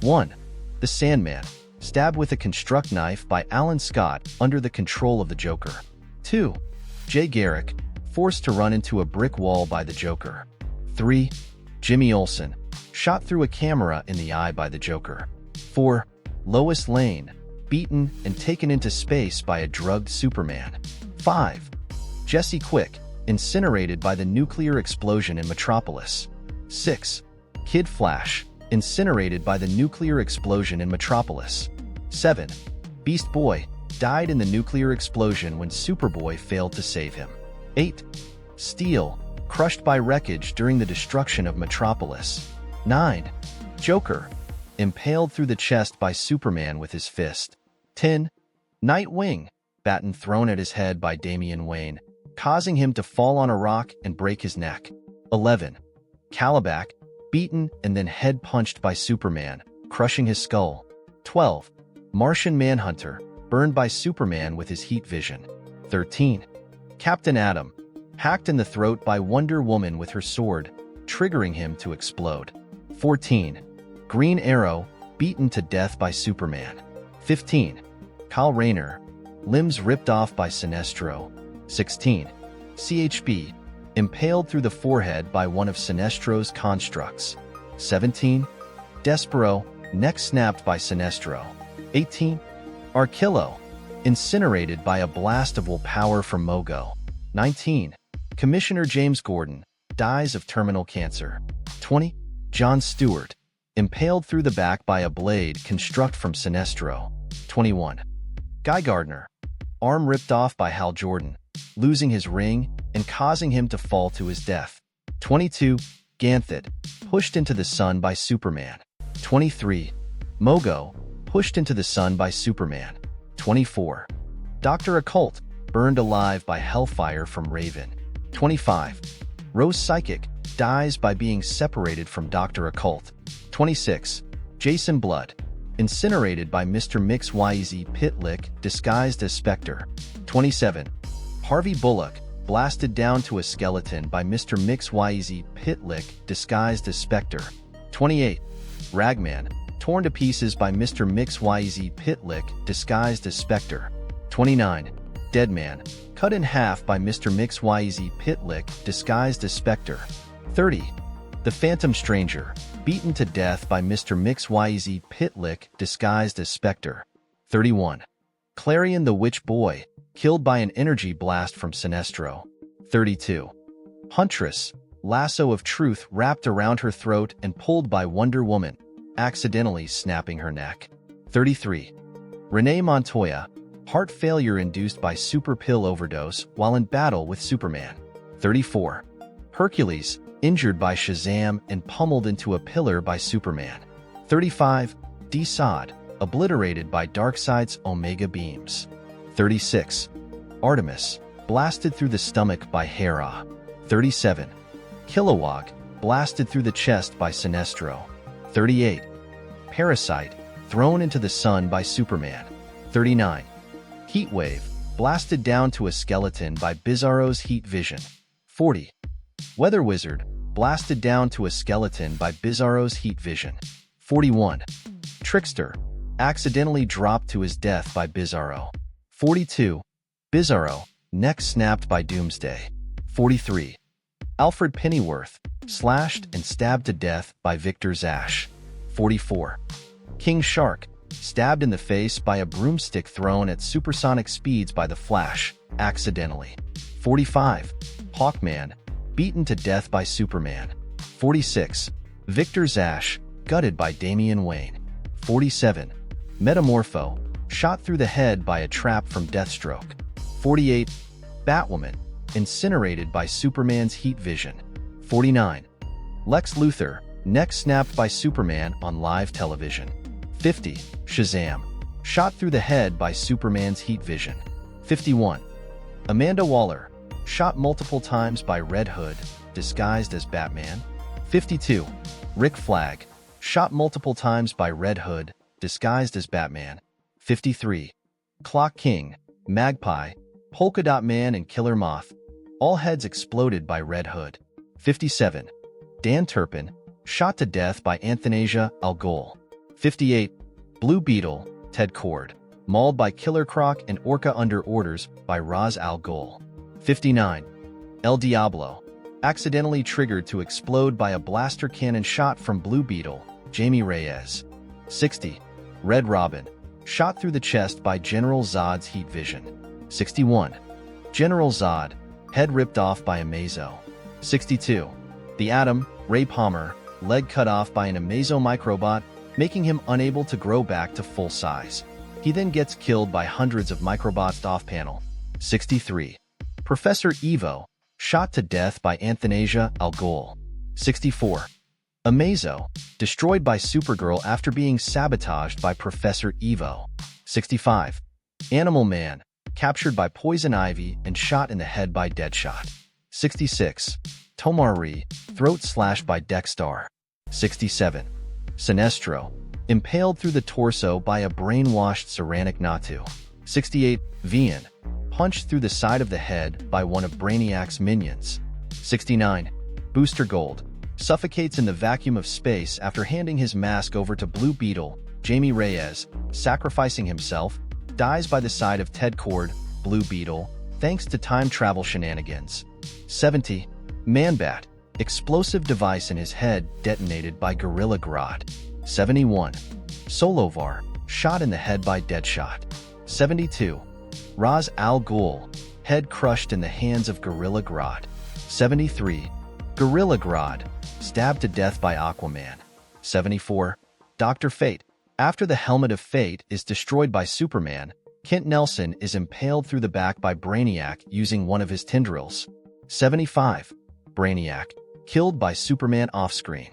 1. The Sandman, stabbed with a construct knife by Alan Scott under the control of the Joker. 2. Jay Garrick, forced to run into a brick wall by the Joker. 3. Jimmy Olsen, shot through a camera in the eye by the Joker. 4. Lois Lane, beaten and taken into space by a drugged Superman. 5. Jesse Quick, incinerated by the nuclear explosion in Metropolis. 6. Kid Flash, incinerated by the nuclear explosion in Metropolis. 7. Beast Boy, died in the nuclear explosion when Superboy failed to save him. 8. Steel, crushed by wreckage during the destruction of Metropolis. 9. Joker, impaled through the chest by Superman with his fist. 10. Nightwing, baton thrown at his head by Damian Wayne, causing him to fall on a rock and break his neck. 11. Calabac, beaten and then head punched by Superman, crushing his skull. 12. Martian Manhunter, burned by Superman with his heat vision. 13. Captain Atom, hacked in the throat by Wonder Woman with her sword, triggering him to explode. 14. Green Arrow, beaten to death by Superman. 15. Kyle Rayner, limbs ripped off by Sinestro. 16. CHB, impaled through the forehead by one of Sinestro's constructs. 17. Despero, neck snapped by Sinestro. 18. Arquillo, incinerated by a blast of willpower from Mogo. 19. Commissioner James Gordon, dies of terminal cancer. 20. John Stewart, impaled through the back by a blade construct from Sinestro. 21. Guy Gardner, arm ripped off by Hal Jordan, losing his ring and causing him to fall to his death. 22. Ganthet, pushed into the sun by Superman. 23. Mogo, pushed into the sun by Superman. 24. Dr. Occult, burned alive by Hellfire from Raven. 25. Rose Psychic, dies by being separated from Dr. Occult. 26. Jason Blood, incinerated by Mr. Mix YZ Pitlick, disguised as Spectre. 27. Harvey Bullock, blasted down to a skeleton by Mr. Mix YZ Pitlick, disguised as Spectre. 28. Ragman, torn to pieces by Mr. Mix YZ Pitlick, disguised as Spectre. 29. Deadman, cut in half by Mr. Mix YZ Pitlick, disguised as Spectre. 30. The Phantom Stranger, beaten to death by Mr. Mix YZ Pitlick, disguised as Spectre. 31. Clarion the Witch Boy, killed by an energy blast from Sinestro. 32. Huntress, lasso of truth wrapped around her throat and pulled by Wonder Woman, accidentally snapping her neck. 33. Renee Montoya, heart failure induced by super pill overdose while in battle with Superman. 34. Hercules, injured by Shazam and pummeled into a pillar by Superman. 35. Desaad, obliterated by Darkseid's Omega beams. 36. Artemis, blasted through the stomach by Hera. 37. Kilowog, blasted through the chest by Sinestro. 38. Parasite, thrown into the sun by Superman. 39. Heatwave, blasted down to a skeleton by Bizarro's heat vision. 40. Weather Wizard, blasted down to a skeleton by Bizarro's heat vision. 41. Trickster, accidentally dropped to his death by Bizarro. 42. Bizarro, neck snapped by Doomsday. 43. Alfred Pennyworth, slashed and stabbed to death by Victor Zash. 44. King Shark, stabbed in the face by a broomstick thrown at supersonic speeds by the Flash, accidentally. 45. Hawkman, beaten to death by Superman. 46. Victor Zash, gutted by Damian Wayne. 47. Metamorpho, shot through the head by a trap from Deathstroke. 48. Batwoman, incinerated by Superman's heat vision. 49. Lex Luthor, neck snapped by Superman on live television. 50. Shazam, shot through the head by Superman's heat vision. 51. Amanda Waller, shot multiple times by Red Hood, disguised as Batman. 52. Rick Flag, shot multiple times by Red Hood, disguised as Batman. 53. Clock King, Magpie, Polka Dot Man and Killer Moth, all heads exploded by Red Hood. 57. Dan Turpin, shot to death by Anthanasia Algol. 58. Blue Beetle, Ted Kord. Mauled by Killer Croc and Orca under orders by Ra's al Ghul. 59. El Diablo. Accidentally triggered to explode by a blaster cannon shot from Blue Beetle, Jamie Reyes. 60. Red Robin. Shot through the chest by General Zod's heat vision. 61. General Zod. Head ripped off by Amazo. 62. The Atom, Ray Palmer. Leg cut off by an Amazo microbot, making him unable to grow back to full size. He then gets killed by hundreds of microbots off-panel. 63. Professor Evo. Shot to death by Athanasia al Ghul. 64. Amazo. Destroyed by Supergirl after being sabotaged by Professor Evo. 65. Animal Man. Captured by Poison Ivy and shot in the head by Deadshot. 66. Tomari. Throat slashed by Dexstar. 67. Sinestro. Impaled through the torso by a brainwashed Saranic Natu. 68. Vian. Punched through the side of the head by one of Brainiac's minions. 69. Booster Gold. Suffocates in the vacuum of space after handing his mask over to Blue Beetle, Jamie Reyes, sacrificing himself, dies by the side of Ted Kord, Blue Beetle, thanks to time travel shenanigans. 70. Manbat. Explosive device in his head detonated by Gorilla Grodd. 71. Solovar. Shot in the head by Deadshot. 72. Ra's al Ghul. Head crushed in the hands of Gorilla Grodd. 73. Gorilla Grodd. Stabbed to death by Aquaman. 74. Dr. Fate. After the Helmet of Fate is destroyed by Superman, Kent Nelson is impaled through the back by Brainiac using one of his tendrils. 75. Brainiac. Killed by Superman off-screen.